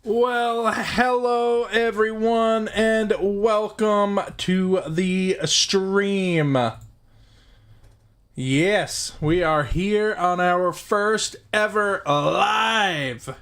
Well, hello everyone, and welcome to the stream. Yes, we are here on our first ever live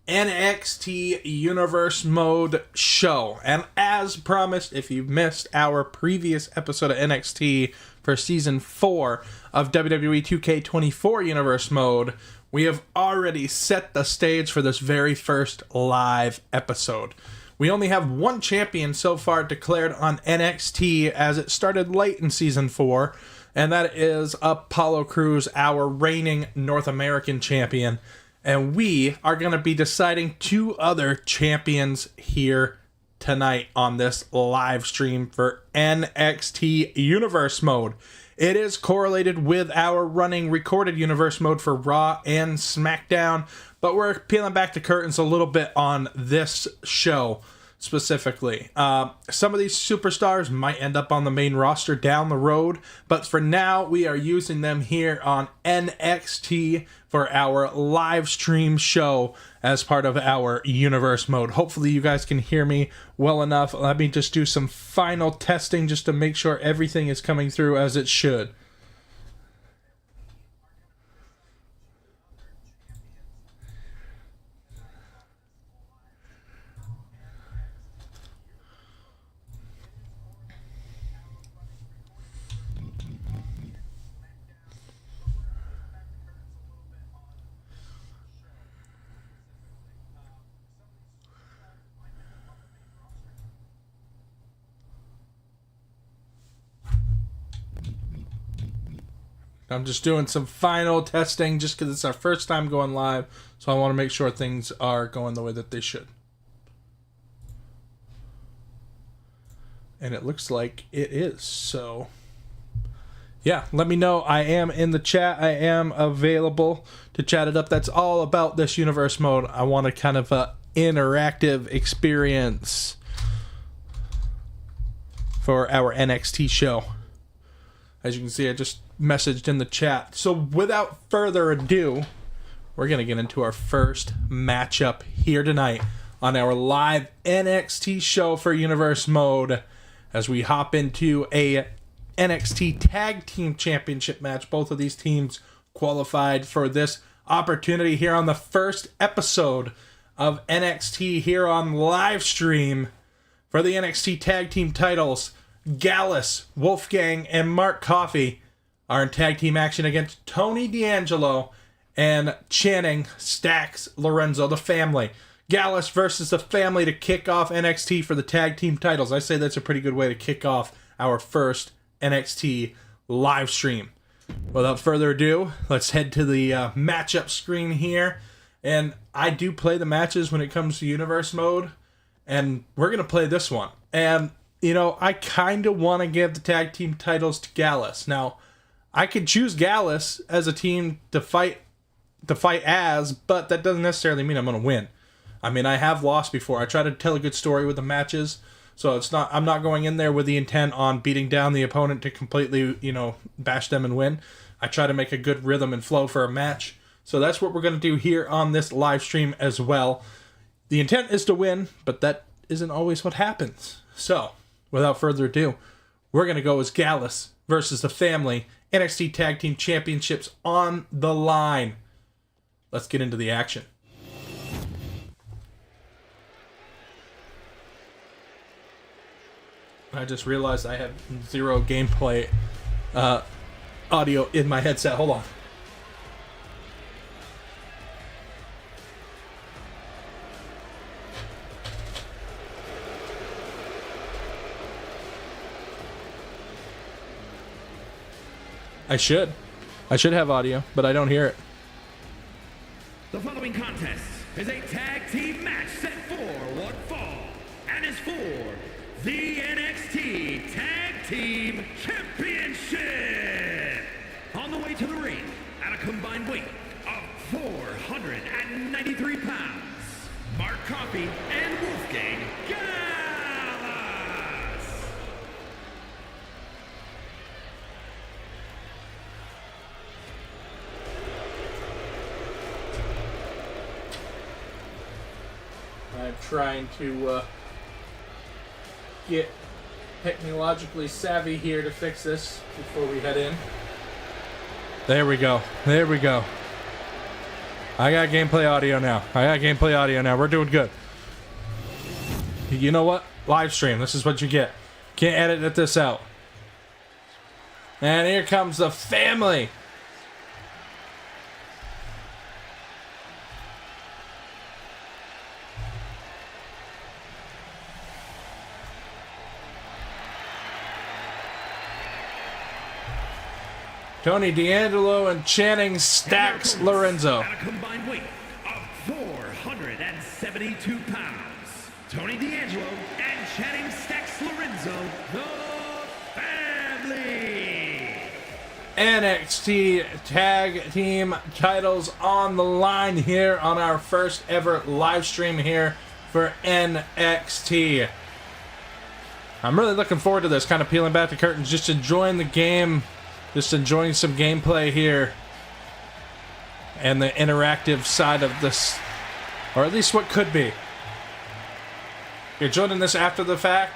NXT Universe Mode show. And as promised, if you missed our previous episode of NXT for Season 4 of WWE 2K25 Universe Mode, we have already set the stage for this very first live episode. We only have one champion so far declared on NXT as it started late in Season 4, and that is Apollo Crews, our reigning North American champion. And we are going to be deciding two other champions here tonight on this live stream for NXT Universe Mode. It is correlated with our running recorded Universe Mode for Raw and SmackDown, but we're peeling back the curtains a little bit on this show specifically. Some of these superstars might end up on the main roster down the road, but for now, we are using them here on NXT for our live stream show as part of our Universe Mode. Hopefully you guys can hear me well enough. Let me just do some final testing just to make sure everything is coming through as it should. I'm just doing some final testing just because it's our first time going live, so I want to make sure things are going the way that they should. And it looks like it is, so yeah, let me know. I am in the chat. I am available to chat it up. That's all about this Universe Mode. I want a kind of a interactive experience for our NXT show. As you can see, I just messaged in the chat. So without further ado, we're going to get into our first matchup here tonight on our live NXT show for Universe Mode as we hop into a NXT Tag Team Championship match. Both of these teams qualified for this opportunity here on the first episode of NXT here on live stream for the NXT Tag Team titles. Gallus, Wolfgang, and Mark Coffey are in tag team action against Tony D'Angelo and Channing, Stacks, Lorenzo, the family. Gallus versus the family to kick off NXT for the tag team titles. I say that's a pretty good way to kick off our first NXT live stream. Without further ado, let's head to the matchup screen here. And I do play the matches when it comes to Universe Mode, and we're going to play this one. And you know, I kind of want to give the tag team titles to Gallus. Now, I could choose Gallus as a team to fight as, but that doesn't necessarily mean I'm going to win. I mean, I have lost before. I try to tell a good story with the matches, so I'm not going in there with the intent on beating down the opponent to completely, bash them and win. I try to make a good rhythm and flow for a match. So that's what we're going to do here on this live stream as well. The intent is to win, but that isn't always what happens. So, without further ado, we're going to go as Gallus versus the family. NXT Tag Team Championships on the line. Let's get into the action. I just realized I have zero gameplay audio in my headset. Hold on. I should have audio, but I don't hear it. The following contest is a tag team match set for one fall and is for the NXT Tag Team Championship. On the way to the ring at a combined weight of 493 pounds, Mark Coffey and Wolfgang Gallus. I'm trying to get technologically savvy here to fix this before we head in. There we go. There we go. I got gameplay audio now. We're doing good. You know what? Live stream. This is what you get. Can't edit this out. And here comes the family. Tony D'Angelo and Channing Stacks Lorenzo. At a combined weight of 472 pounds, Tony D'Angelo and Channing Stacks Lorenzo, the family. NXT Tag Team titles on the line here on our first ever live stream here for NXT. I'm really looking forward to this, kind of peeling back the curtains, just enjoying the game. Just enjoying some gameplay here and the interactive side of this, or at least what could be. If you're joining this after the fact,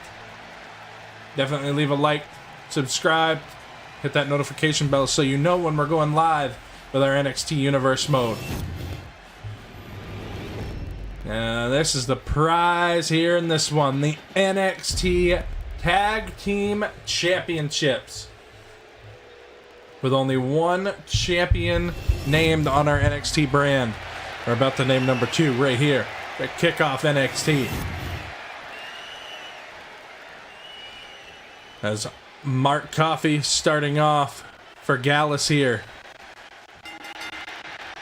definitely leave a like, subscribe, hit that notification bell so you know when we're going live with our NXT Universe mode. This is the prize here in this one, the NXT Tag Team Championships. With only one champion named on our NXT brand. We're about to name number 2 right here at Kickoff NXT. As Mark Coffey starting off for Gallus here.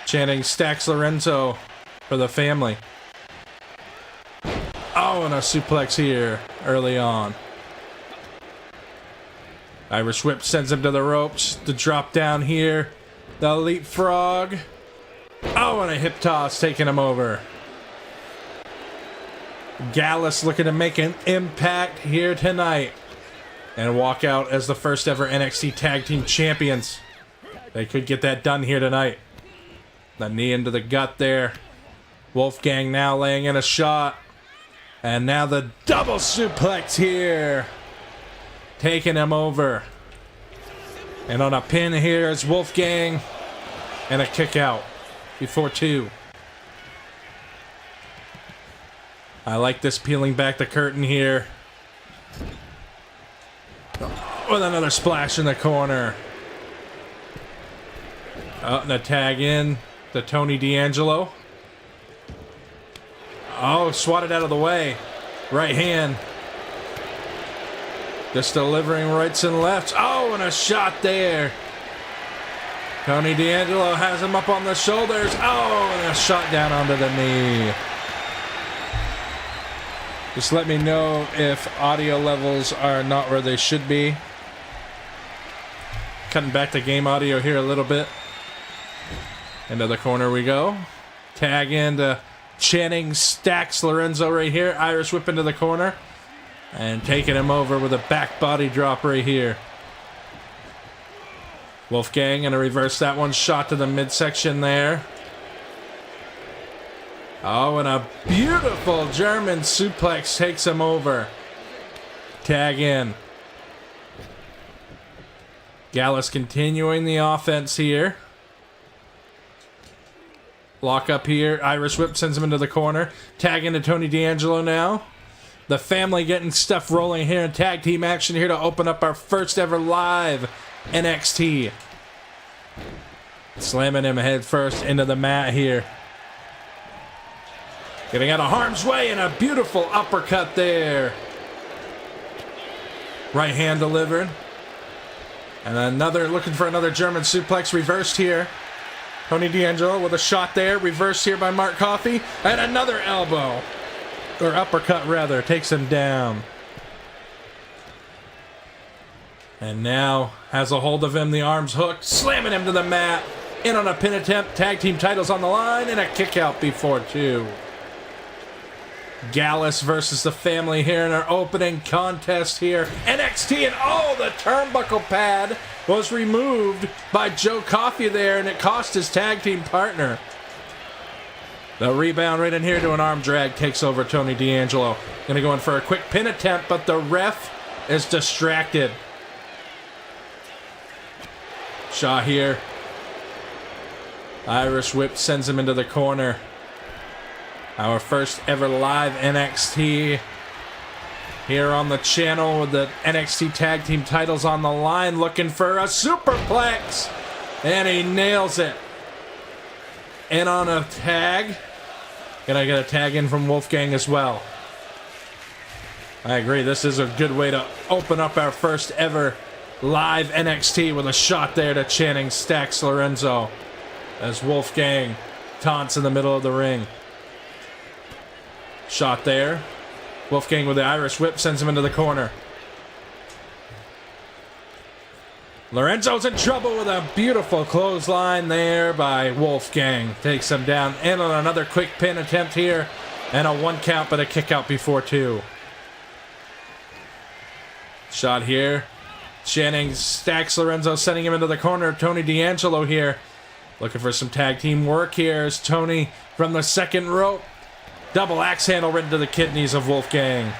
Channing Stacks Lorenzo for the family. Oh, and a suplex here early on. Irish Whip sends him to the ropes. The drop down here. The leapfrog. Oh, and a hip toss taking him over. Gallus looking to make an impact here tonight. And walk out as the first ever NXT Tag Team Champions. They could get that done here tonight. The knee into the gut there. Wolfgang now laying in a shot. And now the double suplex here. Taking him over. And on a pin here is Wolfgang. And a kick out before 2. I like this peeling back the curtain here. With another splash in the corner. Oh, and a tag in to Tony D'Angelo. Oh, swatted out of the way. Right hand. Just delivering rights and lefts. Oh, and a shot there. Tony D'Angelo has him up on the shoulders. Oh, and a shot down onto the knee. Just let me know if audio levels are not where they should be. Cutting back the game audio here a little bit. Into the corner we go. Tag into Channing Stacks Lorenzo right here. Irish whip into the corner. And taking him over with a back body drop right here. Wolfgang gonna reverse that one. Shot to the midsection there. Oh, and a beautiful German suplex takes him over. Tag in. Gallus continuing the offense here. Lock up here. Irish whip sends him into the corner. Tag into Tony D'Angelo now. The family getting stuff rolling here in tag team action here to open up our first ever live NXT. Slamming him head first into the mat here. Getting out of harm's way and a beautiful uppercut there. Right hand delivered. And another, looking for another German suplex reversed here. Tony D'Angelo with a shot there. Reversed here by Mark Coffey. And another elbow. Or uppercut, rather, takes him down. And now has a hold of him, the arms hooked, slamming him to the mat. In on a pin attempt, tag team titles on the line, and a kick out before 2. Gallus versus the family here in our opening contest here. NXT, and oh, the turnbuckle pad was removed by Joe Coffey there, and it cost his tag team partner. The rebound right in here to an arm drag takes over Tony D'Angelo. Gonna go in for a quick pin attempt, but the ref is distracted. Shaw here. Irish whip sends him into the corner. Our first ever live NXT here on the channel with the NXT Tag Team titles on the line, looking for a superplex. And he nails it. In on a tag. Gonna get a tag in from Wolfgang as well. I agree, this is a good way to open up our first ever live NXT with a shot there to Channing Stacks Lorenzo as Wolfgang taunts in the middle of the ring. Shot there. Wolfgang with the Irish whip sends him into the corner. Lorenzo's in trouble with a beautiful clothesline there by Wolfgang. Takes him down and on another quick pin attempt here. And a 1 count but a kick out before 2. Shot here. Channing Stacks Lorenzo, sending him into the corner. Tony D'Angelo here. Looking for some tag team work here as Tony from the second rope. Double axe handle right into the kidneys of Wolfgang.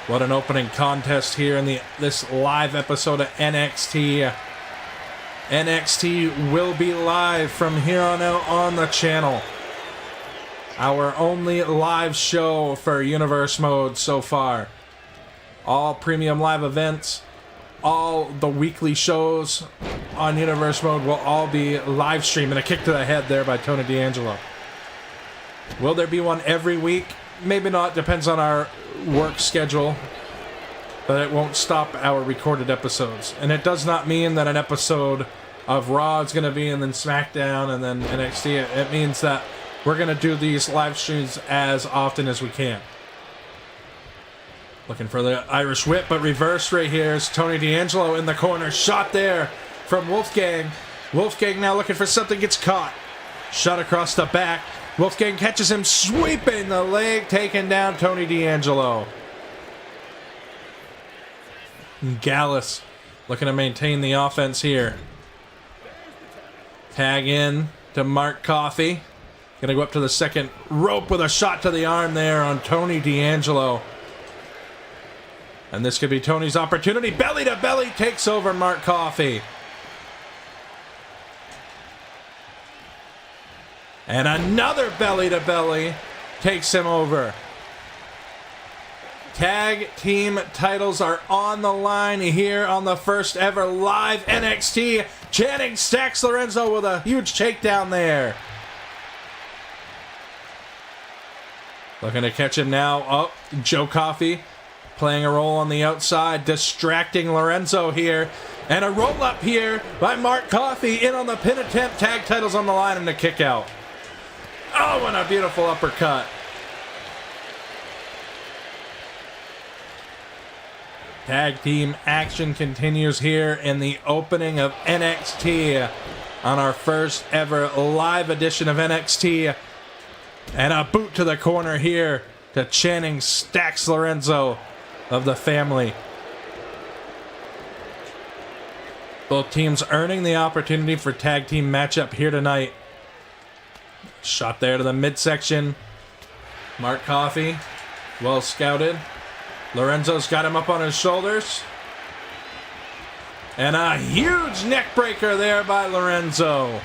What an opening contest here in this live episode of NXT. NXT will be live from here on out on the channel. Our only live show for Universe Mode so far. All premium live events, all the weekly shows on Universe Mode will all be live streamed. And a kick to the head there by Tony D'Angelo. Will there be one every week? Maybe not, depends on our work schedule. But it won't stop our recorded episodes. And it does not mean that an episode of Raw is going to be and then SmackDown and then NXT. It means that we're going to do these live streams as often as we can. Looking for the Irish whip, but reversed right here is Tony D'Angelo in the corner. Shot there from Wolfgang. Wolfgang now looking for something, gets caught. Shot across the back. Wolfgang catches him, sweeping the leg, taking down Tony D'Angelo. Gallus looking to maintain the offense here. Tag in to Mark Coffey. Gonna go up to the second rope with a shot to the arm there on Tony D'Angelo. And this could be Tony's opportunity. Belly to belly takes over Mark Coffey. And another belly to belly takes him over. Tag team titles are on the line here on the first ever live NXT. Channing Stacks Lorenzo with a huge takedown there. Looking to catch him now. Oh, Joe Coffey playing a role on the outside, distracting Lorenzo here. And a roll up here by Mark Coffey in on the pin attempt. Tag titles on the line and a kick out. Oh, and a beautiful uppercut. Tag team action continues here in the opening of NXT on our first ever live edition of NXT. And a boot to the corner here to Channing Stacks Lorenzo of the family. Both teams earning the opportunity for tag team matchup here tonight. Shot there to the midsection. Mark Coffey, well scouted. Lorenzo's got him up on his shoulders. And a huge neck breaker there by Lorenzo.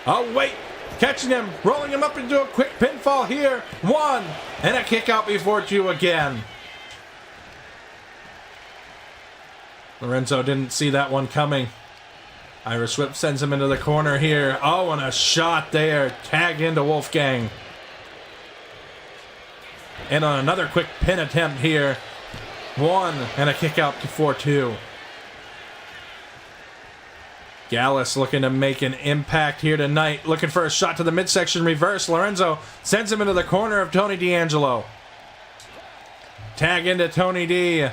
Oh, wait. Catching him, rolling him up into a quick pinfall here. 1, and a kick out before 2 again. Lorenzo didn't see that one coming. Irish whip sends him into the corner here. Oh, and a shot there. Tag into Wolfgang. And on another quick pin attempt here. 1, and a kick out before 2. Gallus looking to make an impact here tonight. Looking for a shot to the midsection reverse. Lorenzo sends him into the corner of Tony D'Angelo. Tag into Tony D.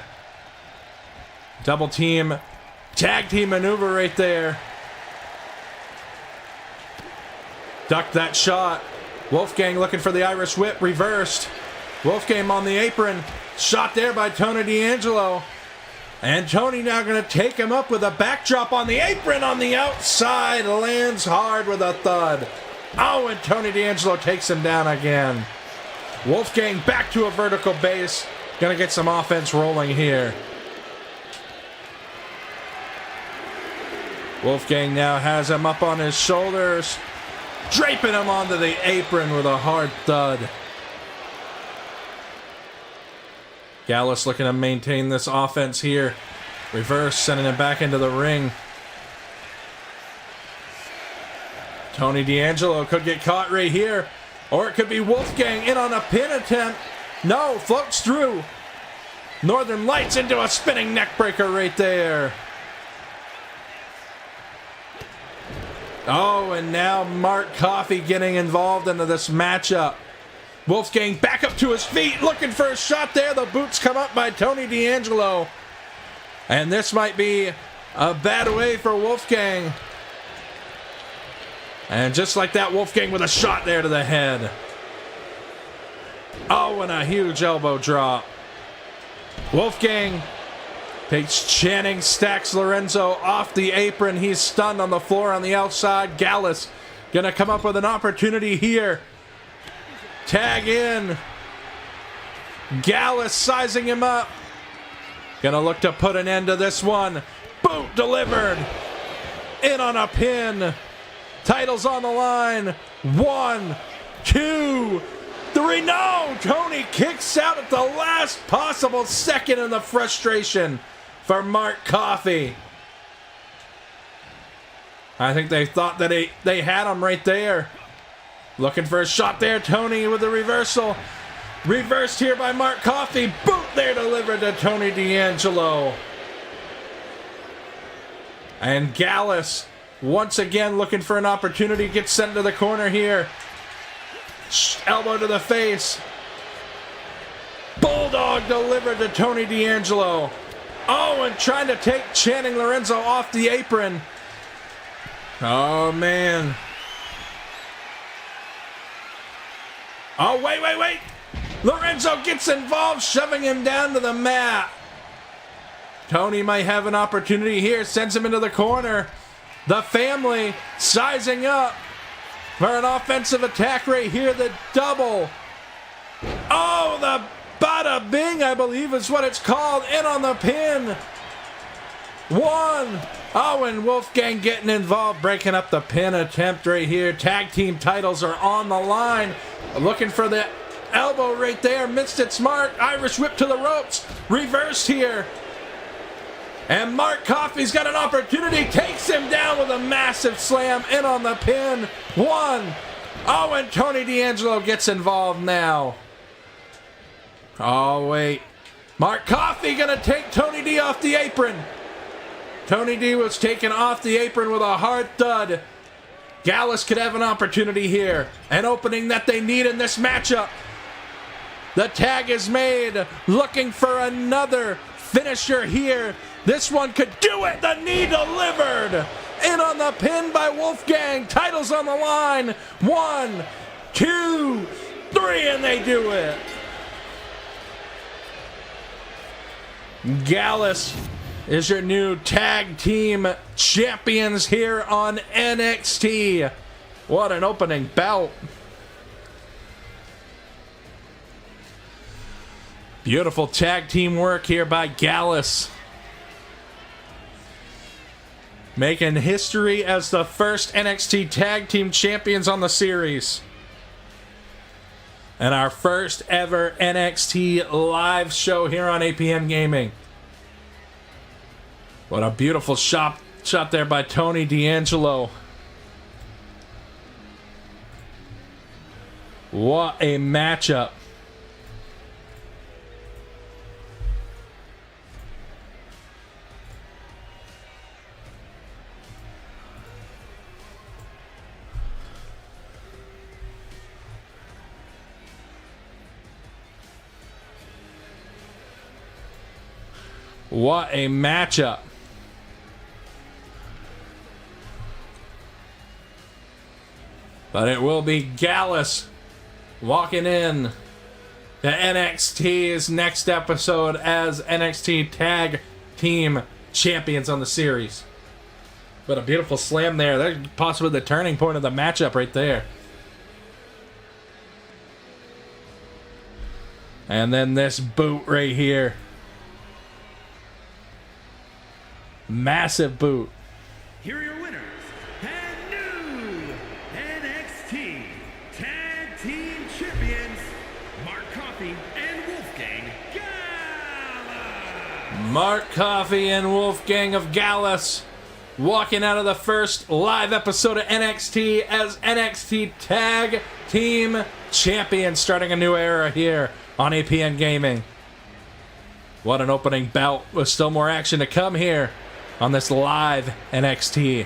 Double team. Tag team maneuver right there. Ducked that shot. Wolfgang looking for the Irish whip. Reversed. Wolfgang on the apron. Shot there by Tony D'Angelo. And Tony now going to take him up with a backdrop on the apron on the outside. Lands hard with a thud. Oh, and Tony D'Angelo takes him down again. Wolfgang back to a vertical base. Going to get some offense rolling here. Wolfgang now has him up on his shoulders, draping him onto the apron with a hard thud. Gallus looking to maintain this offense here. Reverse, sending him back into the ring. Tony D'Angelo could get caught right here. Or it could be Wolfgang in on a pin attempt. No, floats through. Northern Lights into a spinning neckbreaker right there. Oh, and now Mark Coffey getting involved into this matchup. Wolfgang back up to his feet, looking for a shot there. The boots come up by Tony D'Angelo. And this might be a bad way for Wolfgang. And just like that, Wolfgang with a shot there to the head. Oh, and a huge elbow drop. Wolfgang takes Channing, stacks Lorenzo off the apron. He's stunned on the floor on the outside. Gallus gonna come up with an opportunity here. Tag in. Gallus sizing him up. Gonna look to put an end to this one. Boot delivered. In on a pin. Titles on the line. 1, 2, 3. No! Tony kicks out at the last possible second in the frustration for Mark Coffey. I think they thought that they had him right there. Looking for a shot there. Tony with the reversal. Reversed here by Mark Coffey. Boot there delivered to Tony D'Angelo. And Gallus once again looking for an opportunity. Gets sent to the corner here. Elbow to the face. Bulldog delivered to Tony D'Angelo. Oh, and trying to take Channing Lorenzo off the apron. Oh, man. Oh, wait. Lorenzo gets involved, shoving him down to the mat. Tony might have an opportunity here. Sends him into the corner. The family sizing up for an offensive attack right here. The double. Oh, the bada bing, I believe is what it's called. In on the pin. 1. Oh, and Wolfgang getting involved, breaking up the pin attempt right here. Tag team titles are on the line. Looking for the elbow right there. Missed its mark. Irish whip to the ropes. Reversed here. And Mark Coffey's got an opportunity. Takes him down with a massive slam. In on the pin. 1. Oh, and Tony D'Angelo gets involved now. Oh, wait. Mark Coffey gonna take Tony D off the apron. Tony D was taken off the apron with a hard thud. Gallus could have an opportunity here. An opening that they need in this matchup. The tag is made. Looking for another finisher here. This one could do it. The knee delivered. In on the pin by Wolfgang. Titles on the line. 1, 2, 3, and they do it. Gallus is your new tag team champions here on NXT. What an opening bout. Beautiful tag team work here by Gallus. Making history as the first NXT tag team champions on the series. And our first ever NXT live show here on APM Gaming. What a beautiful shot there by Tony D'Angelo. What a matchup. What a matchup. But it will be Gallus walking in to NXT's next episode as NXT Tag team champions on the series. But a beautiful slam there. That's possibly the turning point of the matchup right there. And then this boot right here. Massive boot. Here are your winners and new NXT Tag Team Champions, Mark Coffey and Wolfgang Gallus. Mark Coffey and Wolfgang of Gallus walking out of the first live episode of NXT as NXT Tag Team Champions, starting a new era here on APN Gaming. What an opening bout, with still more action to come here on this live NXT.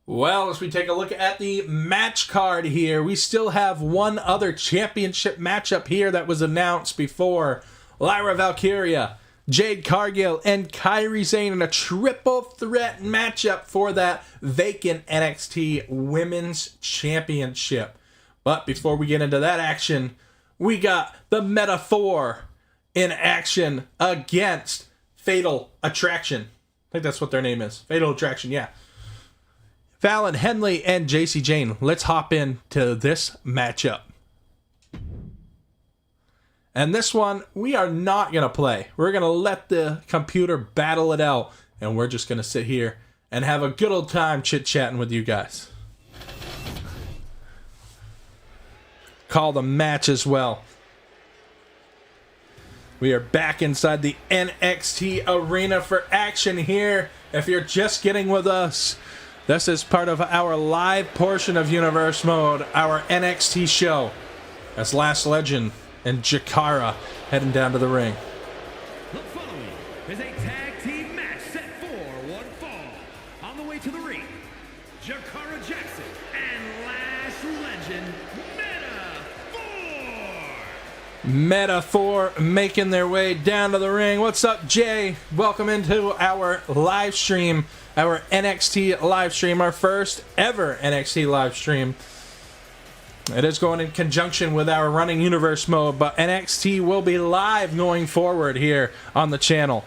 Well, as we take a look at the match card here, we still have one other championship matchup here that was announced before. Lyra Valkyria, Jade Cargill, and Kairi Sane in a triple threat matchup for that vacant NXT Women's Championship. But before we get into that action, we got the Meta-4 in action against Fatal Attraction. I think that's what their name is. Fatal Attraction, yeah. Fallon Henley and JC Jane. Let's hop into this matchup. And this one, we are not going to play. We're going to let the computer battle it out. And we're just going to sit here and have a good old time chit-chatting with you guys. Call the match as well. We are back inside the NXT arena for action here. If you're just getting with us, this is part of our live portion of Universe Mode, our NXT show. As Last Legend and Jakara heading down to the ring. The following is a tag team match set for one fall. On the way to the ring, Jakara Jackson and Last Legend Meta-4 making their way down to the ring. What's up, Jay? Welcome into our live stream, our NXT live stream, our first ever NXT live stream. It is going in conjunction with our running Universe Mode, but NXT will be live going forward here on the channel.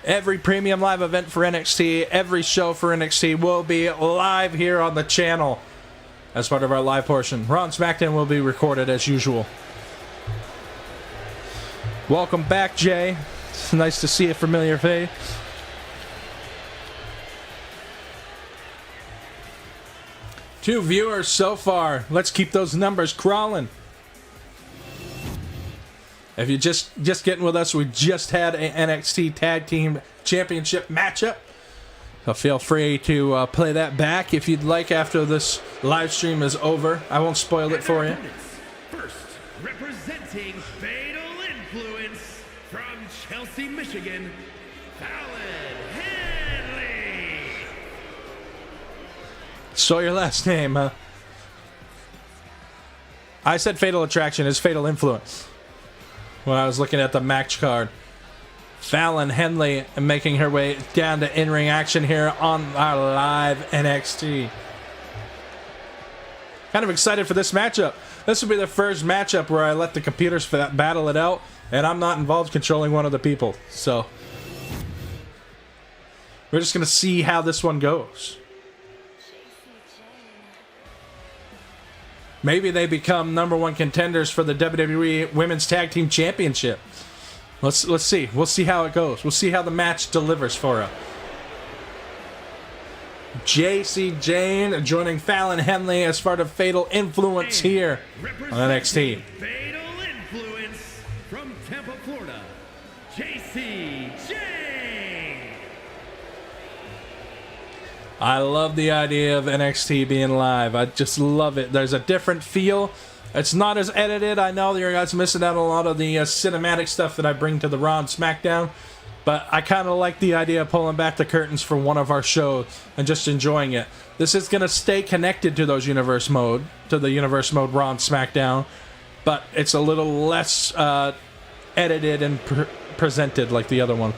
Every premium live event for NXT, every show for NXT will be live here on the channel as part of our live portion. Raw and SmackDown will be recorded as usual. Welcome back, Jay. It's nice to see a familiar face. Two viewers so far. Let's keep those numbers crawling. If you're just getting with us, we just had an NXT Tag Team Championship matchup. So feel free to play that back if you'd like after this live stream is over. I won't spoil it for you. First, representing Fatal Influence from Chelsea, Michigan, Fallon Henley. So your last name, huh? I said Fatal Attraction is Fatal Influence when I was looking at the match card. Fallon Henley making her way down to in-ring action here on our live NXT. Kind of excited for this matchup. This will be the first matchup where I let the computers battle it out, and I'm not involved controlling one of the people. So we're just going to see how this one goes. Maybe they become #1 contenders for the WWE Women's Tag Team Championship. Let's see. We'll see how it goes. We'll see how the match delivers for her. JC Jane joining Fallon Henley as part of Fatal Influence here on NXT. Fatal Influence from Tampa, Florida, JC Jane. I love the idea of NXT being live. I just love it. There's a different feel. It's not as edited. I know you guys missing out on a lot of the cinematic stuff that I bring to the Raw and SmackDown. But I kind of like the idea of pulling back the curtains for one of our shows and just enjoying it. This is going to stay connected to those Universe Mode, to the Universe Mode Raw and SmackDown. But it's a little less edited and presented like the other one.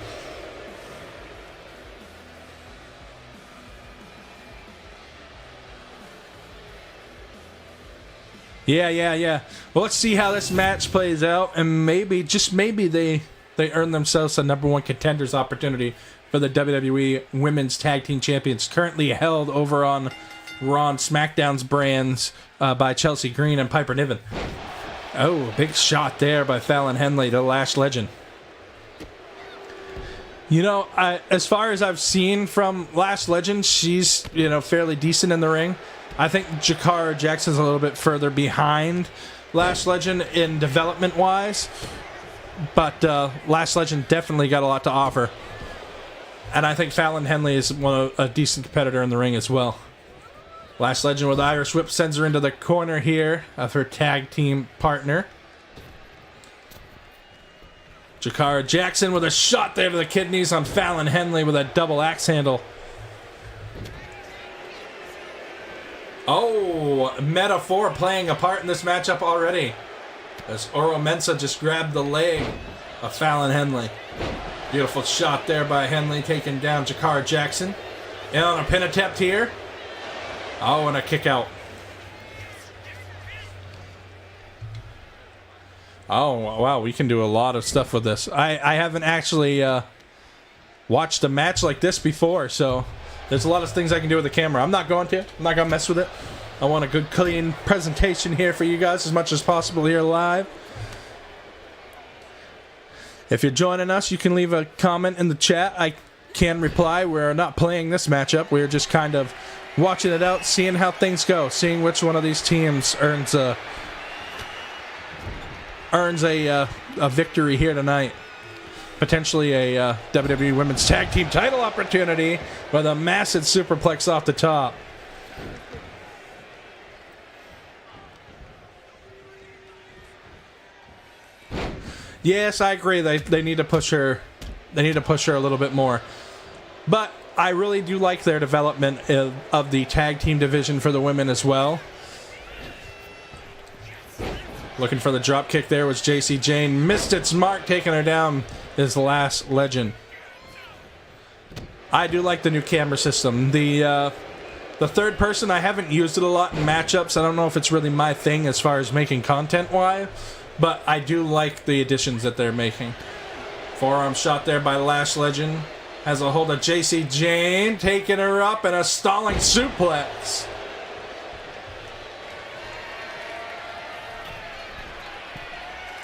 Yeah. Well, let's see how this match plays out, and maybe, just maybe, they earn themselves a number one contenders opportunity for the WWE Women's Tag Team Champions, currently held over on Raw and SmackDown's brands by Chelsea Green and Piper Niven. Oh, big shot there by Fallon Henley, the Lash Legend. You know, as far as I've seen from Lash Legend, she's, you know, fairly decent in the ring. I think Jakara Jackson's a little bit further behind Lash Legend in development-wise, but Lash Legend definitely got a lot to offer. And I think Fallon Henley is a decent competitor in the ring as well. Lash Legend with Irish Whip sends her into the corner here of her tag team partner. Jakara Jackson with a shot there to the kidneys on Fallon Henley with a double axe handle. Oh, metaphor playing a part in this matchup already, as Oro Mensah just grabbed the leg of Fallon Henley. Beautiful shot there by Henley, taking down Jakara Jackson. In on a pin attempt here. Oh, and a kick out. Oh, wow, we can do a lot of stuff with this. I haven't actually watched a match like this before, so there's a lot of things I can do with the camera. I'm not going to mess with it. I want a good, clean presentation here for you guys as much as possible here live. If you're joining us, you can leave a comment in the chat. I can reply. We're not playing this matchup. We're just kind of watching it out, seeing how things go, seeing which one of these teams earns a victory here tonight. Potentially a WWE Women's Tag Team title opportunity with a massive superplex off the top. Yes, I agree. They need to push her. They need to push her a little bit more. But I really do like their development of the tag team division for the women as well. Looking for the drop kick there was JC Jane. Missed its mark, taking her down is Lash Legend. I do like the new camera system. The third person, I haven't used it a lot in matchups. I don't know if it's really my thing as far as making content-wise, but I do like the additions that they're making. Forearm shot there by Lash Legend. Has a hold of JC Jane, taking her up and a stalling suplex.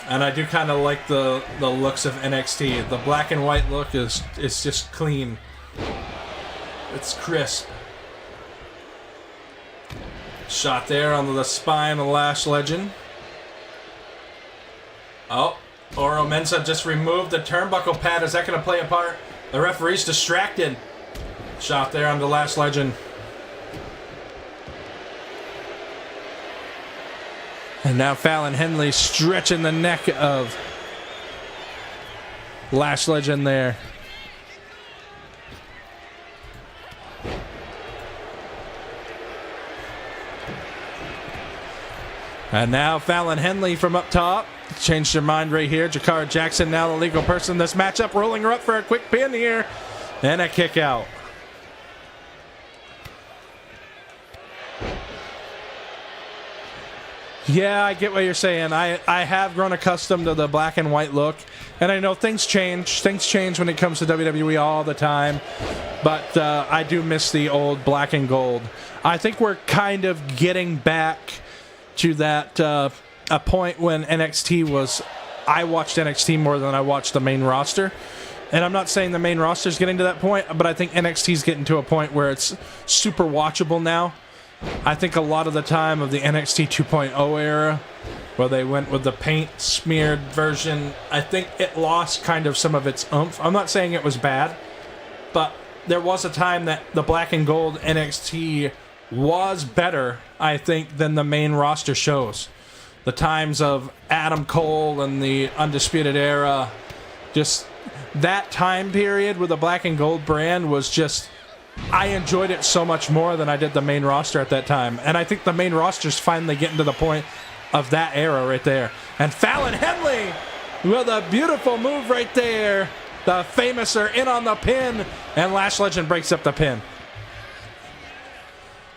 And I do kind of like the looks of NXT. The black and white look is just clean. It's crisp. Shot there on the spine of Lash Legend. Oh, Oro Mensah just removed the turnbuckle pad. Is that going to play a part? The referee's distracted. Shot there on the Lash Legend. And now Fallon Henley stretching the neck of Lash Legend there. And now Fallon Henley from up top. Changed her mind right here. Jakara Jackson now the legal person in this matchup. Rolling her up for a quick pin here. And a kick out. Yeah, I get what you're saying. I have grown accustomed to the black and white look. And I know things change. Things change when it comes to WWE all the time. But I do miss the old black and gold. I think we're kind of getting back to that a point when NXT was... I watched NXT more than I watched the main roster. And I'm not saying the main roster is getting to that point, but I think NXT is getting to a point where it's super watchable now. I think a lot of the time of the NXT 2.0 era, where they went with the paint-smeared version, I think it lost kind of some of its oomph. I'm not saying it was bad, but there was a time that the black and gold NXT was better, I think, than the main roster shows. The times of Adam Cole and the Undisputed Era, just that time period with the black and gold brand was just... I enjoyed it so much more than I did the main roster at that time. And I think the main roster's finally getting to the point of that era right there. And Fallon Henley with a beautiful move right there. The famous are in on the pin. And Lash Legend breaks up the pin.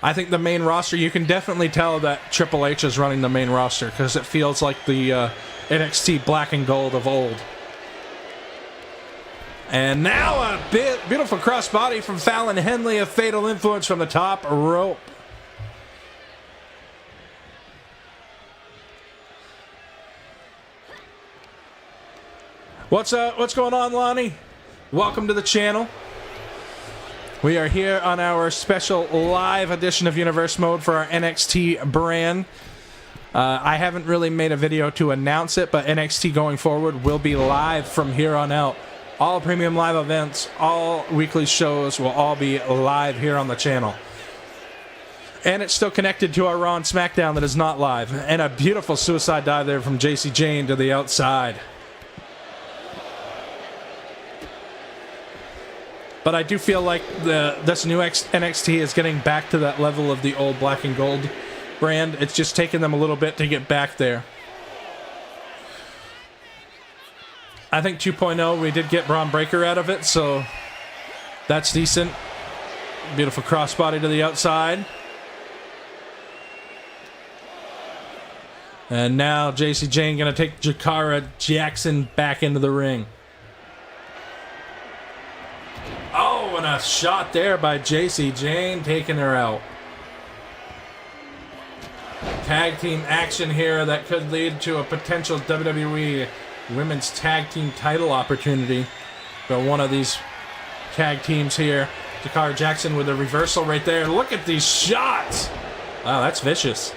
I think the main roster, you can definitely tell that Triple H is running the main roster because it feels like the NXT black and gold of old. And now a beautiful crossbody from Fallon Henley, a fatal influence from the top rope. What's going on, Lonnie? Welcome to the channel. We are here on our special live edition of Universe Mode for our NXT brand. I haven't really made a video to announce it, but NXT going forward will be live from here on out. All premium live events, all weekly shows will all be live here on the channel. And it's still connected to our Raw and SmackDown that is not live. And a beautiful suicide dive there from JC Jane to the outside. But I do feel like this new NXT is getting back to that level of the old black and gold brand. It's just taken them a little bit to get back there. I think 2.0, we did get Braun Breaker out of it, so that's decent. Beautiful crossbody to the outside. And now JC Jane going to take Jakara Jackson back into the ring. Oh, and a shot there by JC Jane, taking her out. Tag team action here that could lead to a potential WWE Women's Tag Team title opportunity for one of these tag teams here. Jakara Jackson with a reversal right there. Look at these shots. Wow, that's vicious.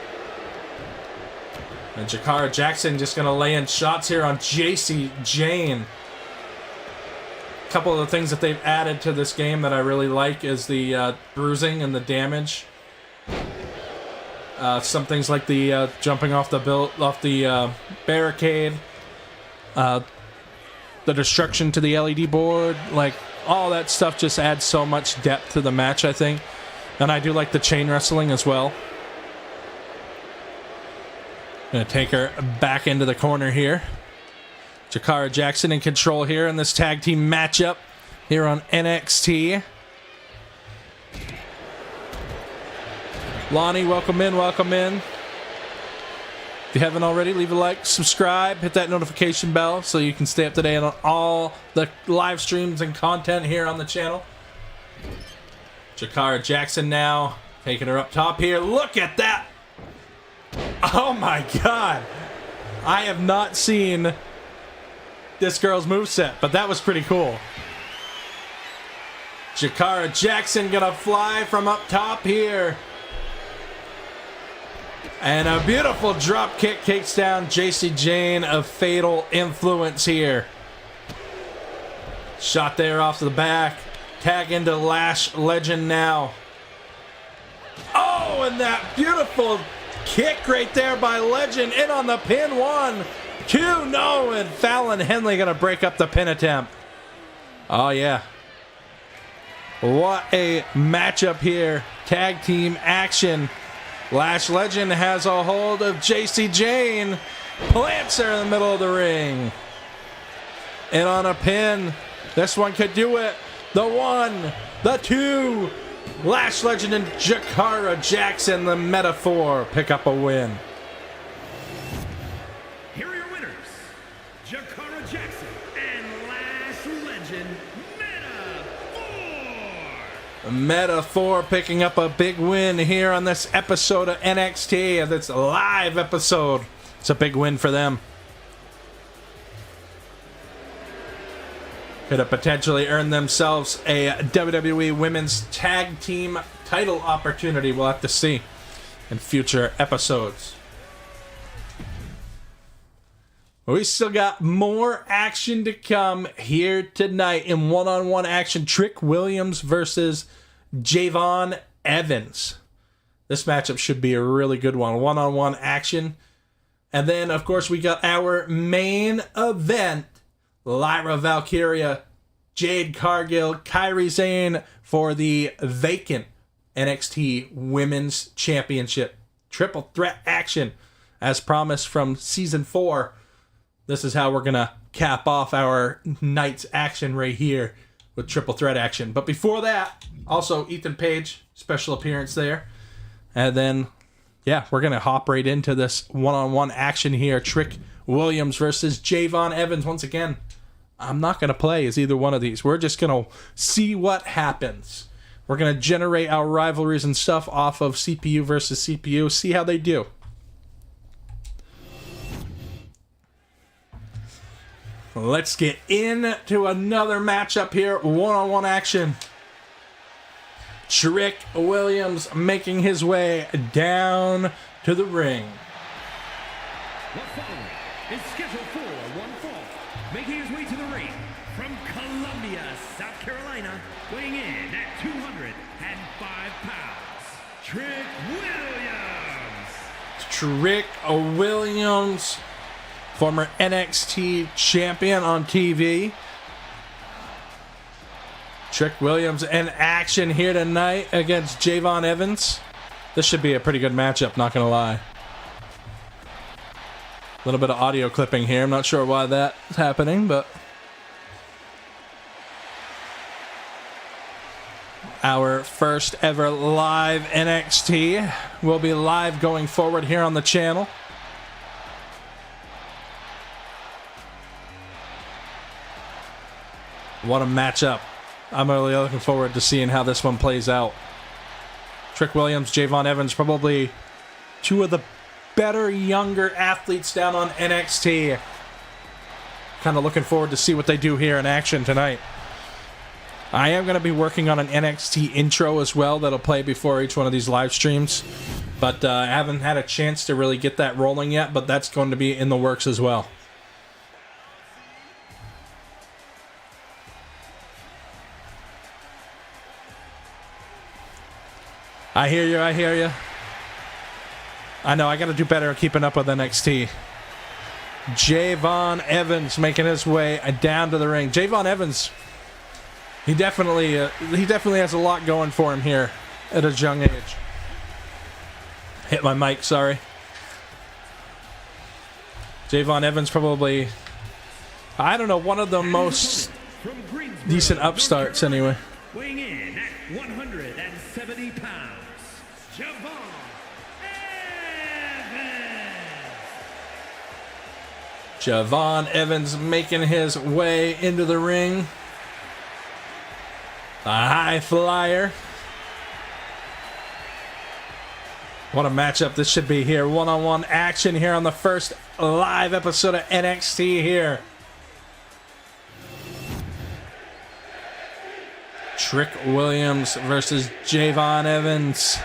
And Jakara Jackson just going to lay in shots here on JC Jane. A couple of the things that they've added to this game that I really like is the bruising and the damage. Some things like the jumping off the barricade. The destruction to the LED board, like all that stuff just adds so much depth to the match, I think. And I do like the chain wrestling as well. Gonna take her back into the corner here. Jakara Jackson in control here in this tag team matchup here on NXT. Lonnie, welcome in, welcome in. If you haven't already, leave a like, subscribe, hit that notification bell so you can stay up to date on all the live streams and content here on the channel. Jakara Jackson now taking her up top here. Look at that! Oh my god! I have not seen this girl's moveset, but that was pretty cool. Jakara Jackson gonna fly from up top here. And a beautiful drop kick takes down JC Jane, a fatal influence here. Shot there off the back. Tag into Lash Legend now. Oh, and that beautiful kick right there by Legend in on the pin. 1, 2, no, and Fallon Henley gonna break up the pin attempt. Oh yeah. What a matchup here. Tag team action. Lash Legend has a hold of JC Jane. Plants her in the middle of the ring. And on a pin. This one could do it. The 1, the 2. Lash Legend and Jakara Jackson, the Metaphor, pick up a win. Here are your winners, Jakara Jackson and Lash Legend, Metaphor. Metaphor picking up a big win here on this episode of NXT, this live episode. It's a big win for them. Could have potentially earned themselves a WWE Women's Tag Team title opportunity. We'll have to see in future episodes. We still got more action to come here tonight in one-on-one action. Trick Williams versus Javon Evans. This matchup should be a really good one. One-on-one action. And then, of course, we got our main event. Lyra Valkyria, Jade Cargill, Kairi Sane for the vacant NXT Women's Championship. Triple threat action as promised from Season 4. This is how we're going to cap off our night's action right here with triple threat action. But before that, also Ethan Page, special appearance there. And then, yeah, we're going to hop right into this one-on-one action here. Trick Williams versus Javon Evans. Once again, I'm not going to play as either one of these. We're just going to see what happens. We're going to generate our rivalries and stuff off of CPU versus CPU, see how they do. Let's get into another matchup here. One-on-one action. Trick Williams making his way down to the ring. The following is scheduled for one fall. Making his way to the ring from Columbia, South Carolina, weighing in at 205 pounds, Trick Williams. Trick Williams, former NXT champion on TV. Trick Williams in action here tonight against Javon Evans. This should be a pretty good matchup, not going to lie. A little bit of audio clipping here. I'm not sure why that's happening, but our first ever live NXT will be live going forward here on the channel. What a matchup. I'm really looking forward to seeing how this one plays out. Trick Williams, Javon Evans, probably two of the better younger athletes down on NXT. Kind of looking forward to see what they do here in action tonight. I am going to be working on an NXT intro as well that'll play before each one of these live streams. But I haven't had a chance to really get that rolling yet, but that's going to be in the works as well. I hear you, I hear you. I know, I got to do better at keeping up with NXT. Javon Evans making his way down to the ring. Javon Evans, he definitely has a lot going for him here at a young age. Hit my mic, sorry. Javon Evans probably, I don't know, one of the most decent upstarts anyway. Weighing in at 170 pounds, Javon Evans. Javon Evans making his way into the ring. The high flyer. What a matchup this should be here. One-on-one action here on the first live episode of NXT here. Trick Williams versus Javon Evans.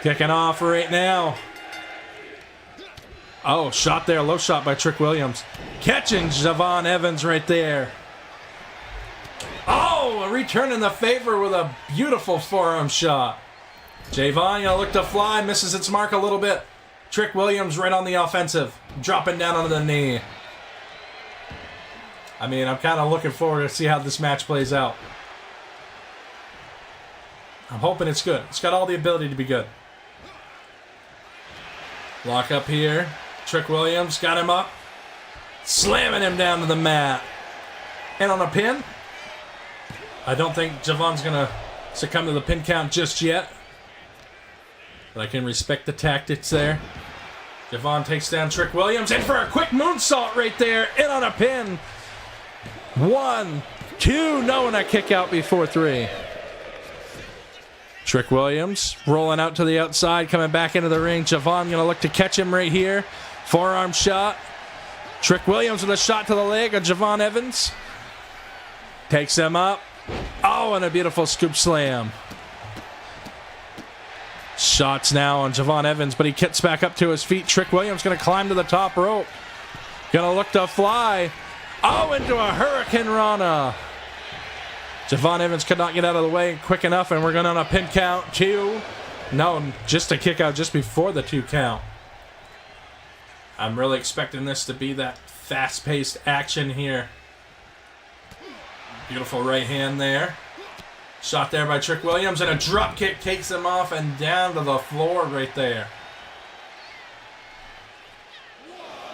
Kicking off right now. Oh, shot there. Low shot by Trick Williams. Catching Javon Evans right there. Oh, returning the favor with a beautiful forearm shot. Javon, gonna look to fly. Misses its mark a little bit. Trick Williams right on the offensive. Dropping down onto the knee. I mean, I'm kind of looking forward to see how this match plays out. I'm hoping it's good. It's got all the ability to be good. Lock up here. Trick Williams got him up. Slamming him down to the mat. And on a pin. I don't think Javon's going to succumb to the pin count just yet. But I can respect the tactics there. Javon takes down Trick Williams. In for a quick moonsault right there. In on a pin. 1, 2, no, and a kick out before 3. Trick Williams rolling out to the outside, coming back into the ring. Javon gonna look to catch him right here. Forearm shot. Trick Williams with a shot to the leg of Javon Evans. Takes him up. Oh, and a beautiful scoop slam. Shots now on Javon Evans, but he gets back up to his feet. Trick Williams gonna climb to the top rope. Gonna look to fly. Oh, into a Hurricane Rana. Javon Evans could not get out of the way quick enough, and we're going on a pin count. 2. No, just a kick out just before the 2 count. I'm really expecting this to be that fast-paced action here. Beautiful right hand there. Shot there by Trick Williams, and a drop kick takes him off and down to the floor right there.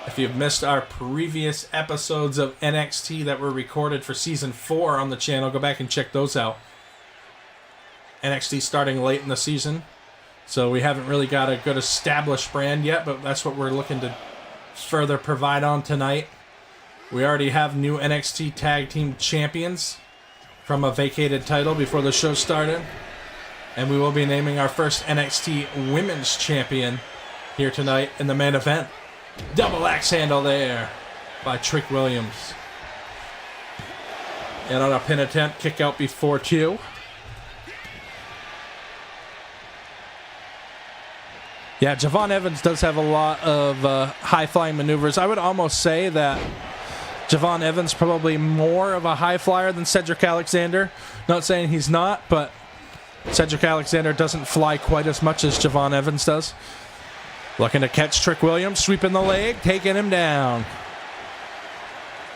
If you've missed our previous episodes of NXT that were recorded for Season 4 on the channel, go back and check those out. NXT starting late in the season, so we haven't really got a good established brand yet, but that's what we're looking to further provide on tonight. We already have new NXT Tag Team Champions from a vacated title before the show started, and we will be naming our first NXT Women's Champion here tonight in the main event. Double axe handle there by Trick Williams. And on a pin attempt, kick out before 2. Yeah, Javon Evans does have a lot of high-flying maneuvers. I would almost say that Javon Evans probably more of a high flyer than Cedric Alexander. Not saying he's not, but Cedric Alexander doesn't fly quite as much as Javon Evans does. Looking to catch Trick Williams, sweeping the leg, taking him down.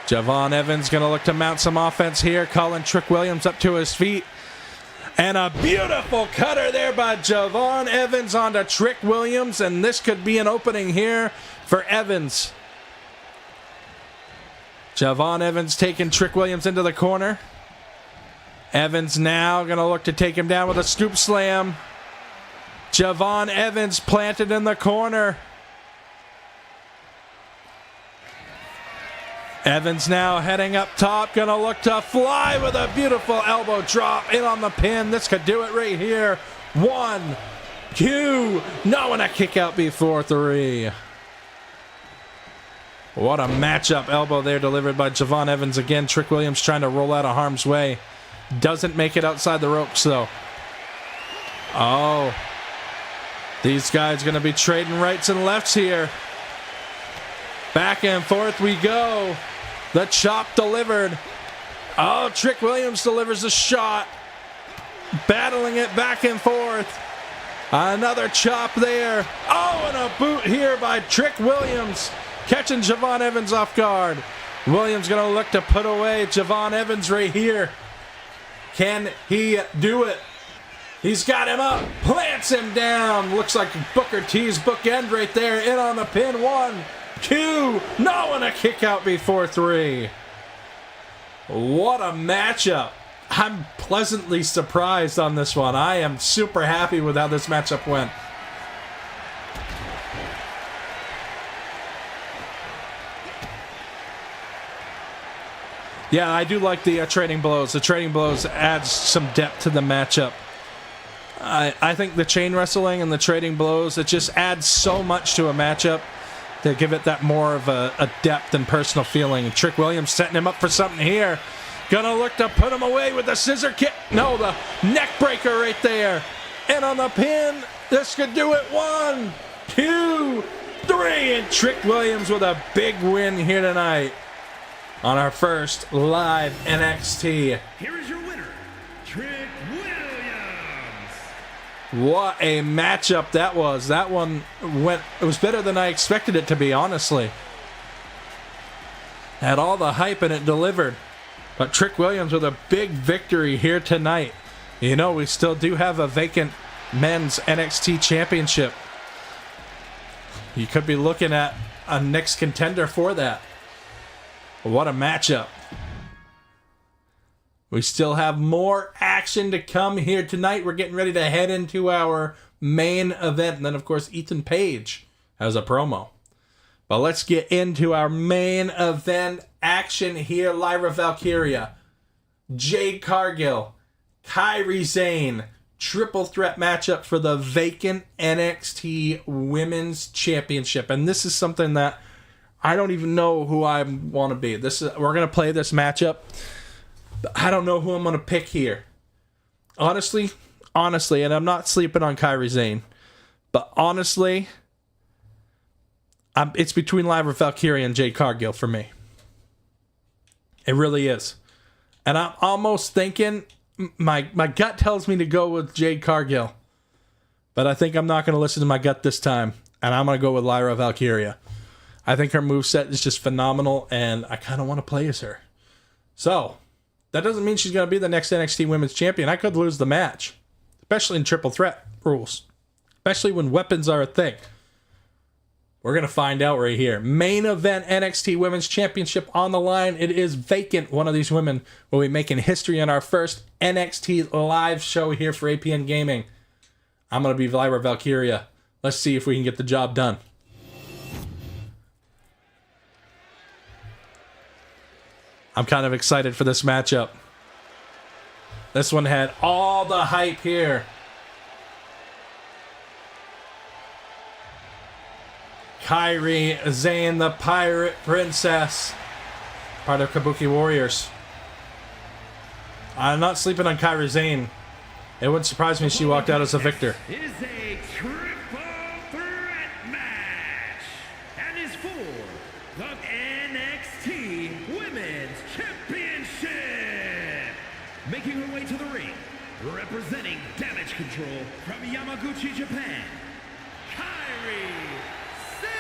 Javon Evans going to look to mount some offense here, calling Trick Williams up to his feet. And a beautiful cutter there by Javon Evans onto Trick Williams, and this could be an opening here for Evans. Javon Evans taking Trick Williams into the corner. Evans now going to look to take him down with a scoop slam. Javon Evans planted in the corner. Evans now heading up top, going to look to fly with a beautiful elbow drop in on the pin. This could do it right here. 1, 2, no, and a kick out before 3. What a matchup elbow there delivered by Javon Evans. Again, Trick Williams trying to roll out of harm's way. Doesn't make it outside the ropes, though. Oh. These guys going to be trading rights and lefts here. Back and forth we go. The chop delivered. Oh, Trick Williams delivers a shot. Battling it back and forth. Another chop there. Oh, and a boot here by Trick Williams. Catching Javon Evans off guard. Williams going to look to put away Javon Evans right here. Can he do it? He's got him up. Plants him down. Looks like Booker T's bookend right there. In on the pin. 1, 2. No, and a kick out before 3. What a matchup. I'm pleasantly surprised on this one. I am super happy with how this matchup went. Yeah, I do like the trading blows. The trading blows adds some depth to the matchup. I think the chain wrestling and the trading blows, it just adds so much to a matchup to give it that more of a depth and personal feeling. Trick Williams setting him up for something here. Gonna look to put him away with the scissor kick. No, the neck breaker right there. And on the pin, this could do it. 1, 2, 3. And Trick Williams with a big win here tonight on our first live NXT. Here is your winner, Trick Williams. What a matchup that was. That one went, it was better than I expected it to be, honestly. Had all the hype and it delivered. But Trick Williams with a big victory here tonight. You know, we still do have a vacant men's NXT championship. You could be looking at a next contender for that. What a matchup. We still have more action to come here tonight. We're getting ready to head into our main event. And then, of course, Ethan Page has a promo. But let's get into our main event action here. Lyra Valkyria, Jade Cargill, Kairi Sane. Triple threat matchup for the vacant NXT Women's Championship. And this is something that I don't even know who I want to be. We're going to play this matchup. I don't know who I'm going to pick here. Honestly, and I'm not sleeping on Kairi Sane, but honestly, it's between Lyra Valkyria and Jade Cargill for me. It really is. And I'm almost thinking, my gut tells me to go with Jade Cargill, but I think I'm not going to listen to my gut this time, and I'm going to go with Lyra Valkyria. I think her moveset is just phenomenal, and I kind of want to play as her. So, that doesn't mean she's going to be the next NXT Women's Champion. I could lose the match, especially in triple threat rules, especially when weapons are a thing. We're going to find out right here. Main event NXT Women's Championship on the line. It is vacant. One of these women will be making history in our first NXT live show here for APN Gaming. I'm going to be Lyra Valkyria. Let's see if we can get the job done. I'm kind of excited for this matchup. This one had all the hype here. Kairi Sane, the Pirate Princess, part of Kabuki Warriors. I'm not sleeping on Kairi Sane. It wouldn't surprise me if she walked out as a victor. Is a triple threat match and is for the NXT Women's Championship. Making her way to the ring, representing Damage Control from Yamaguchi, Japan, Kairi Sane.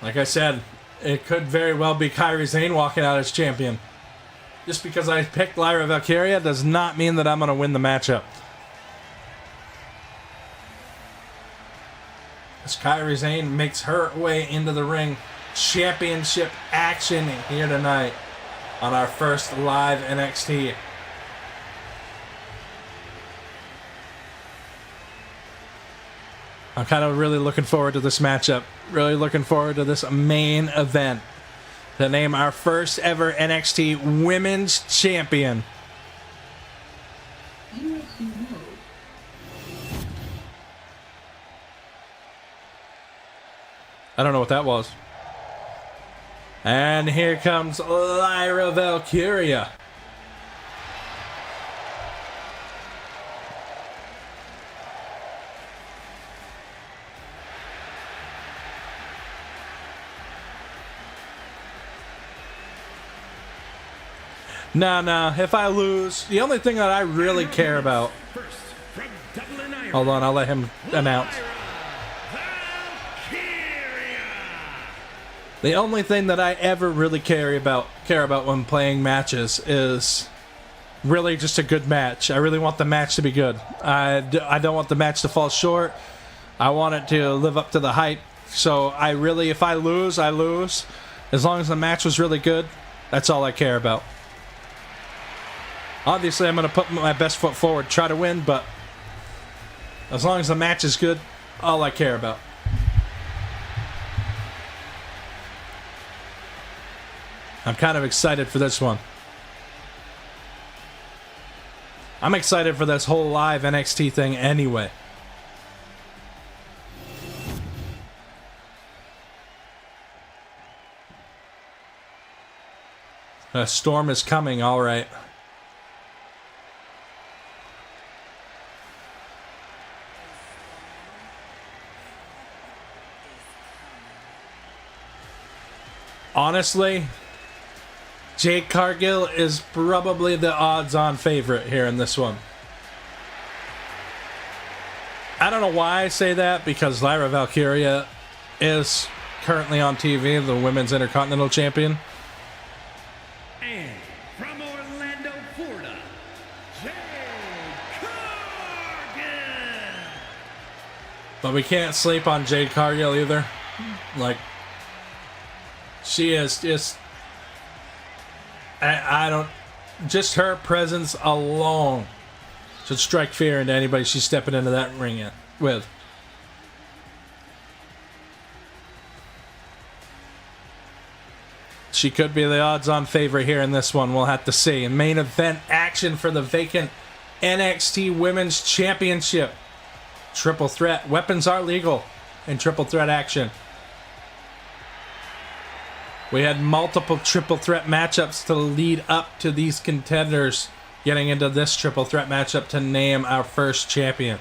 Like I said, it could very well be Kairi Sane walking out as champion. Just because I picked Lyra Valkyria does not mean that I'm going to win the matchup. As Kairi Sane makes her way into the ring, championship action here tonight on our first live NXT. I'm kind of really looking forward to this matchup. Really looking forward to this main event. To name our first ever NXT Women's Champion. I don't know what that was. And here comes Lyra Valkyria. Nah, if I lose, the only thing that I really care about... Hold on, I'll let him announce. The only thing that I ever really care about when playing matches is really just a good match. I really want the match to be good. I don't want the match to fall short. I want it to live up to the hype. So I really, if I lose, I lose. As long as the match was really good, that's all I care about. Obviously, I'm going to put my best foot forward, try to win, but as long as the match is good, all I care about. I'm kind of excited for this one. I'm excited for this whole live NXT thing anyway. A storm is coming, all right. Honestly, Jade Cargill is probably the odds-on favorite here in this one. I don't know why I say that, because Lyra Valkyria is currently on TV, the Women's Intercontinental Champion. And from Orlando, Florida, Jade Cargill. But we can't sleep on Jade Cargill either. Like, she is just... I don't... Just her presence alone should strike fear into anybody she's stepping into that ring with. She could be the odds-on favorite here in this one. We'll have to see. And main event action for the vacant NXT Women's Championship. Triple threat. Weapons are legal in triple threat action. We had multiple triple threat matchups to lead up to these contenders getting into this triple threat matchup to name our first champion.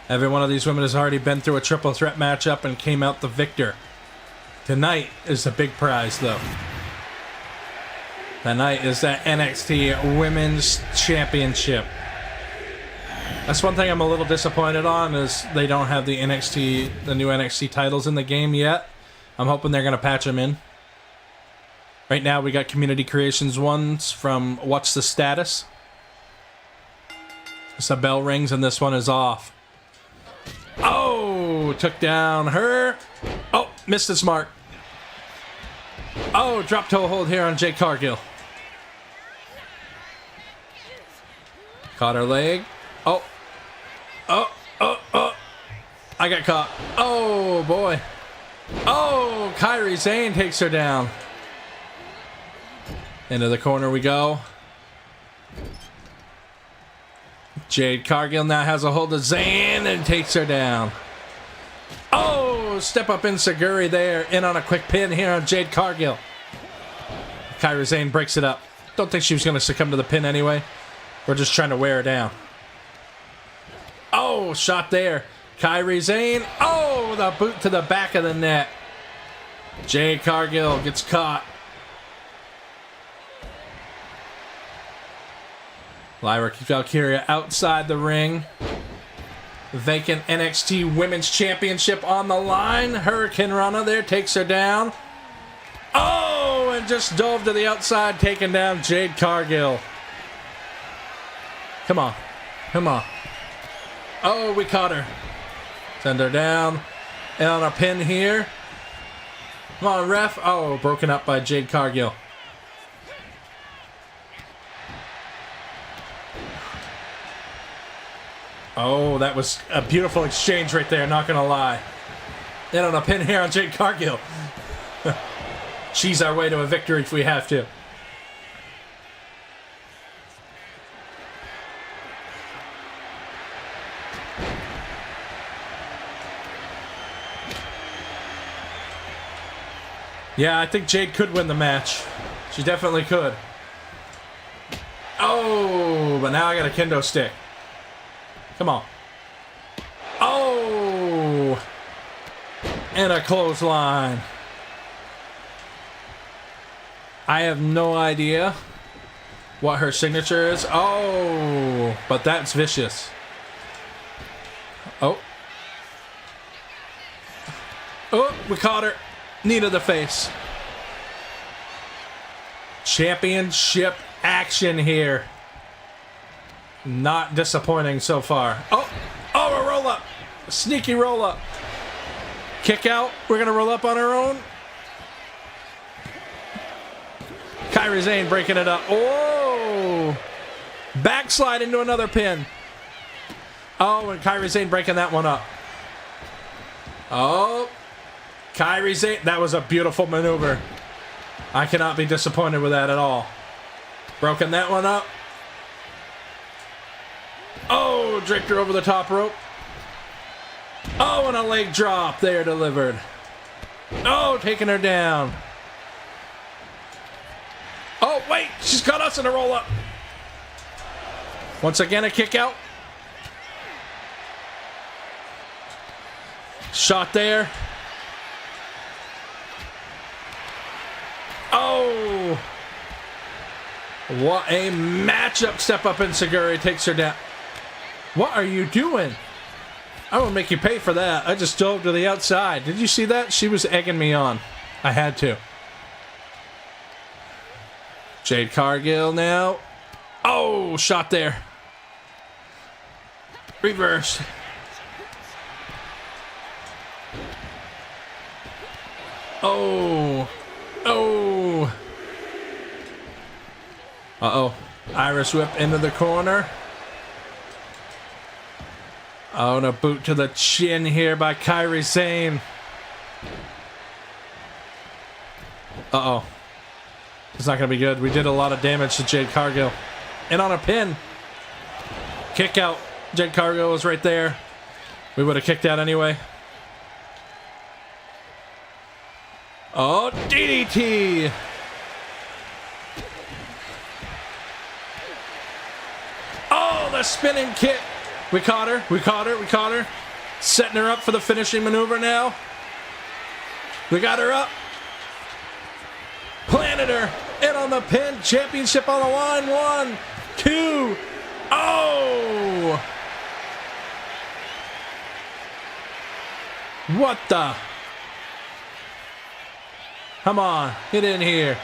Every one of these women has already been through a triple threat matchup and came out the victor. Tonight is the big prize, though. Tonight is that NXT Women's Championship. That's one thing I'm a little disappointed on, is they don't have the new NXT titles in the game yet. I'm hoping they're going to patch them in. Right now we got Community Creations ones from What's the Status. So bell rings and this one is off. Oh, took down her. Oh, missed his mark. Oh, drop toe hold here on Jade Cargill. Caught her leg. Oh. Oh. I got caught. Oh, boy. Oh, Kairi Sane takes her down. Into the corner we go. Jade Cargill now has a hold of Zane and takes her down. Oh, step up in Saguri there. In on a quick pin here on Jade Cargill. Kairi Sane breaks it up. Don't think she was going to succumb to the pin anyway. We're just trying to wear her down. Oh, shot there. Kairi Sane. Oh, the boot to the back of the net. Jade Cargill gets caught. Lyra Valkyria outside the ring. Vacant NXT Women's Championship on the line. Hurricane Rana there takes her down. Oh, and just dove to the outside, taking down Jade Cargill. Come on. Come on. Oh, we caught her. Send her down. And on a pin here. Come on, ref. Oh, broken up by Jade Cargill. Oh, that was a beautiful exchange right there, not gonna lie. And on a pin here on Jade Cargill. She's our way to a victory if we have to. Yeah, I think Jade could win the match. She definitely could. Oh, but now I got a kendo stick. Come on. Oh! And a clothesline. I have no idea what her signature is. Oh, but that's vicious. Oh. Oh, we caught her. Knee to the face. Championship action here. Not disappointing so far. Oh, a roll up. A sneaky roll up. Kick out. We're going to roll up on our own. Kairi Sane breaking it up. Oh, backslide into another pin. Oh, and Kairi Sane breaking that one up. Oh, Kairi Sane. That was a beautiful maneuver. I cannot be disappointed with that at all. Broken that one up. Oh, draped her over the top rope. Oh, and a leg drop there delivered. Oh, taking her down. Oh, wait, she's got us in a roll up. Once again, a kick out. Shot there. Oh, what a matchup. Step up in Saguri takes her down. What are you doing? I will make you pay for that. I just dove to the outside. Did you see that? She was egging me on. I had to. Jade Cargill now. Oh, shot there. Reverse. Oh. Oh. Uh-oh. Irish whip into the corner. Oh, and a boot to the chin here by Kairi Sane. Uh-oh. It's not going to be good. We did a lot of damage to Jade Cargill. And on a pin. Kick out. Jade Cargill was right there. We would have kicked out anyway. Oh, DDT. Oh, the spinning kick. We caught her. We caught her. We caught her. Setting her up for the finishing maneuver now. We got her up. Planted her. In on the pin. Championship on the line. 1, 2. Oh! What the? Come on. Get in here.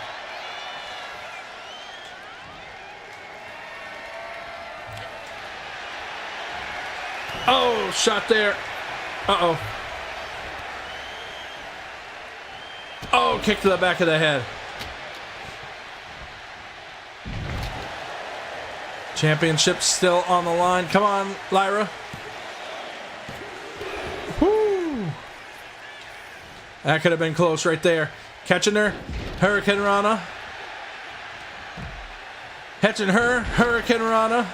Oh, shot there. Uh-oh. Oh, kick to the back of the head. Championship still on the line. Come on, Lyra. Woo! That could have been close right there. Catching her. Hurricane Rana. Catching her. Hurricane Rana.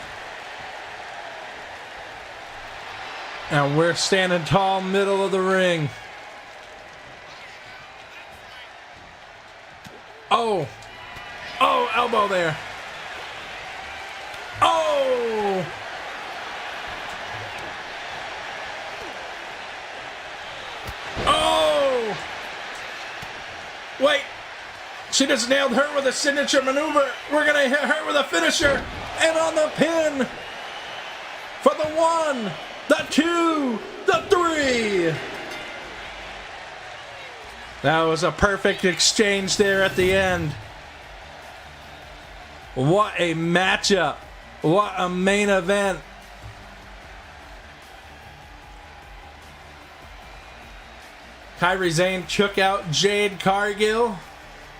And we're standing tall, middle of the ring. Oh. Oh, elbow there. Oh! Oh! Wait! She just nailed her with a signature maneuver. We're gonna hit her with a finisher. And on the pin. For the 1, the 2, the 3. That was a perfect exchange there at the end. What a matchup. What a main event. Kairi Sane took out Jade Cargill,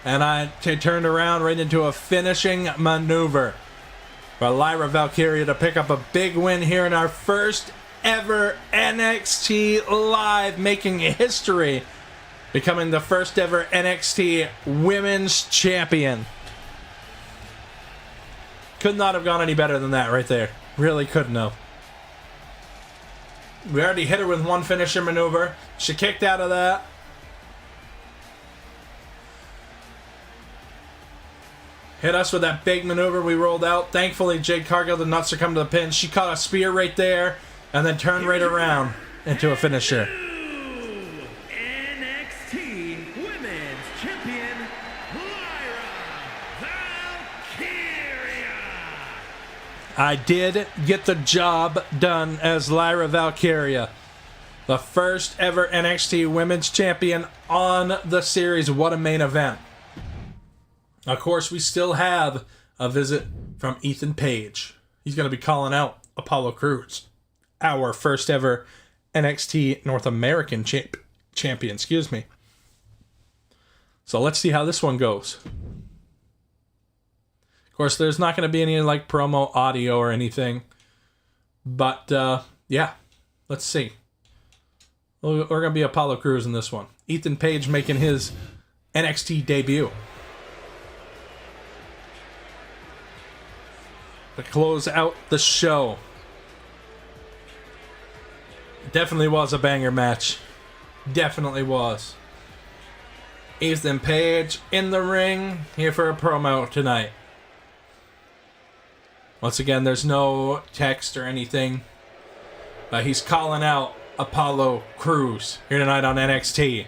and turned around right into a finishing maneuver for Lyra Valkyria to pick up a big win here in our first ever NXT Live, making history, becoming the first ever NXT Women's Champion. Could not have gone any better than that right there. Really couldn't have. We already hit her with one finisher maneuver. She kicked out of that. Hit us with that big maneuver we rolled out. Thankfully, Jade Cargill did not succumb to the pin. She caught a spear right there and then turned right around into a finisher. NXT Women's Champion, Lyra Valkyria. I did get the job done as Lyra Valkyria. The first ever NXT Women's Champion on the series. What a main event. Of course, we still have a visit from Ethan Page. He's going to be calling out Apollo Crews, our first ever NXT North American champion. Excuse me. So let's see how this one goes. Of course, there's not going to be any like promo audio or anything. But, yeah, let's see. We're going to be Apollo Crews in this one. Ethan Page making his NXT debut. To close out the show. Definitely was a banger match. Definitely was. Ethan Page in the ring, here for a promo tonight. Once again, there's no text or anything. But he's calling out Apollo Crews here tonight on NXT.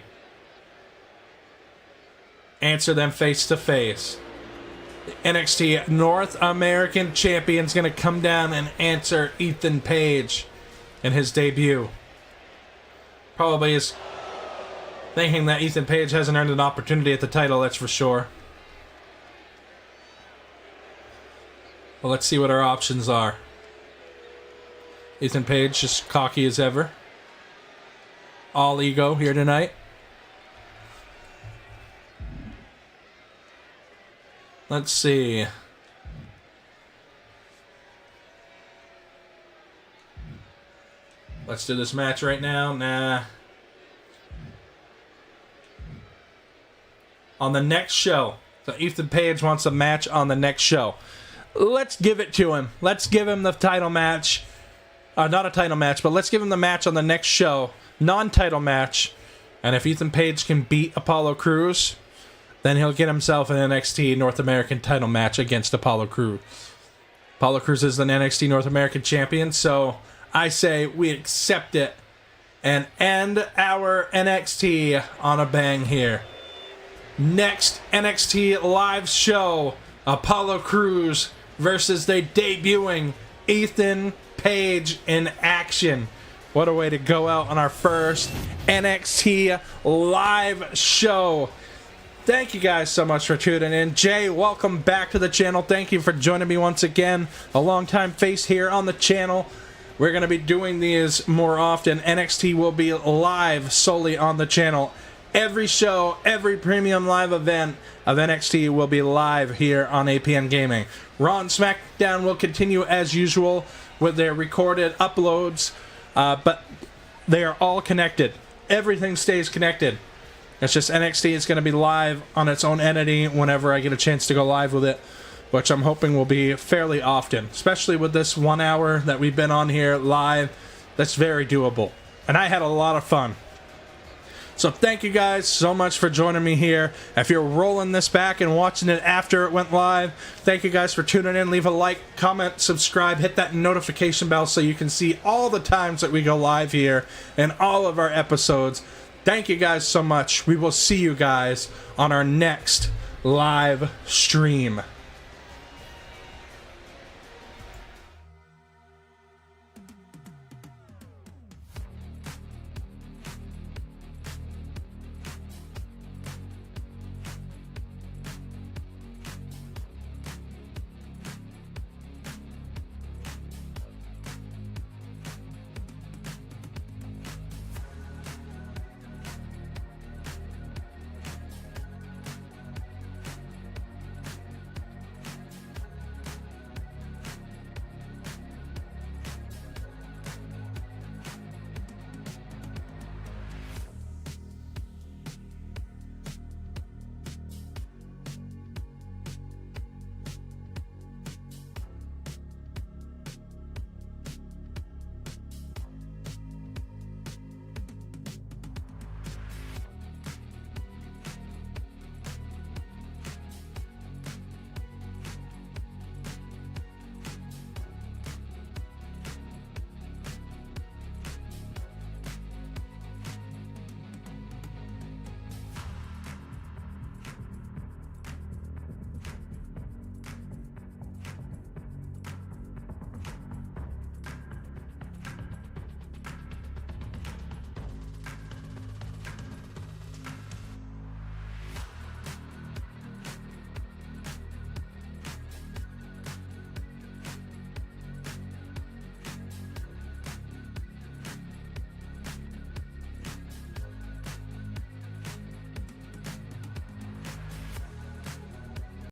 Answer them face to face. The NXT North American Champion's going to come down and answer Ethan Page in his debut. Probably is thinking that Ethan Page hasn't earned an opportunity at the title, that's for sure. Well, let's see what our options are. Ethan Page, just cocky as ever. All ego here tonight. Let's see. Let's do this match right now. Nah. On the next show. So Ethan Page wants a match on the next show. Let's give it to him. Let's give him the title match. Not a title match, but let's give him the match on the next show. Non-title match. And if Ethan Page can beat Apollo Crews, then he'll get himself an NXT North American title match against Apollo Crews. Apollo Crews is an NXT North American champion, so I say we accept it and end our NXT on a bang here. Next NXT live show, Apollo Crews versus the debuting Ethan Page in action. What a way to go out on our first NXT live show. Thank you guys so much for tuning in. Jay, welcome back to the channel. Thank you for joining me once again. A long-time face here on the channel. We're going to be doing these more often. NXT will be live solely on the channel every show, every premium live event of NXT will be live here on APN Gaming. Raw and SmackDown will continue as usual with their recorded uploads, but they are all connected. Everything stays connected. It's just NXT is going to be live on its own entity whenever I get a chance to go live with it, which I'm hoping will be fairly often, especially with this 1 hour that we've been on here live. That's very doable, and I had a lot of fun. So thank you guys so much for joining me here. If you're rolling this back and watching it after it went live, thank you guys for tuning in. Leave a like, comment, subscribe, hit that notification bell so you can see all the times that we go live here and all of our episodes. Thank you guys so much. We will see you guys on our next live stream.